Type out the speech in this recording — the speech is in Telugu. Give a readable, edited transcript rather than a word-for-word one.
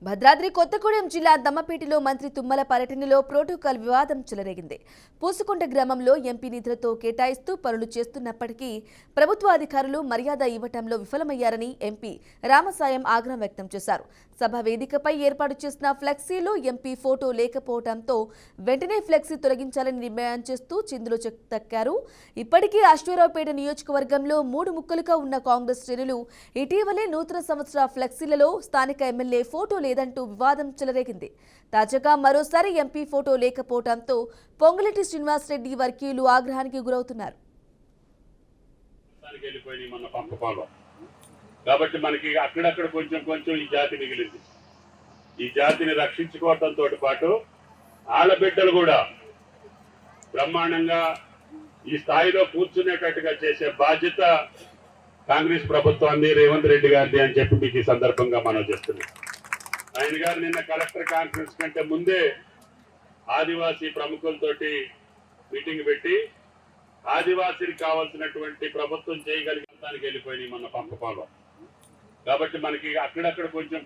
భద్రాద్రి కొత్తగూడెం జిల్లా దమ్మపేటలో మంత్రి తుమ్మల పర్యటనలో ప్రోటోకాల్ వివాదం చెలరేగింది. పూసుకొండ గ్రామంలో ఎంపీ నిధులతో కేటాయిస్తూ పనులు చేస్తున్నప్పటికీ ప్రభుత్వ అధికారులు మర్యాద ఇవ్వటంలో విఫలమయ్యారని ఎంపీ రామసాయం ఆగ్రహం వ్యక్తం చేశారు. సభ వేదికపై ఏర్పాటు చేసిన ఫ్లెక్సీలో ఎంపీ ఫోటో లేకపోవడంతో వెంటనే ఫ్లెక్సీ తొలగించాలని నిర్ణయం చేస్తూ చిందులు తక్కారు. ఇప్పటికీ అశ్వారావుపేట నియోజకవర్గంలో 3 ముక్కలుగా ఉన్న కాంగ్రెస్ శ్రేణులు ఇటీవలే నూతన సంవత్సర ఫ్లెక్సీలలో స్థానిక ఎమ్మెల్యే ఫోటో లేదంటూ వివాదం చెలరేగింది. తాజాగా మరోసారి ఎంపీ ఫోటో లేకపోవడంతో పొంగులేటి శ్రీనివాసరెడ్డి వర్గీయులు ఆగ్రహానికి గురవుతున్నారు. కాబట్టి మనకి అక్కడక్కడ కొంచెం ఈ జాతి మిగిలింది. ఈ జాతిని రక్షించుకోవడంతో పాటు ఆడబిడ్డలు కూడా బ్రహ్మాండంగా ఈ స్థాయిలో కూర్చునేటట్టుగా చేసే బాధ్యత కాంగ్రెస్ ప్రభుత్వాన్ని, రేవంత్ రెడ్డి గారిది అని చెప్పి మీకు ఈ సందర్భంగా మనం చేస్తున్నాం. ఆయన గారు నిన్న కలెక్టర్ కాన్ఫరెన్స్ కంటే ముందే ఆదివాసీ ప్రముఖులతోటి మీటింగ్ పెట్టి ఆదివాసీకి కావాల్సినటువంటి ప్రభుత్వం చేయగలిగడానికి వెళ్ళిపోయినాయి మన పంపకంలో. కాబట్టి మనకి అక్కడక్కడ కొంచెం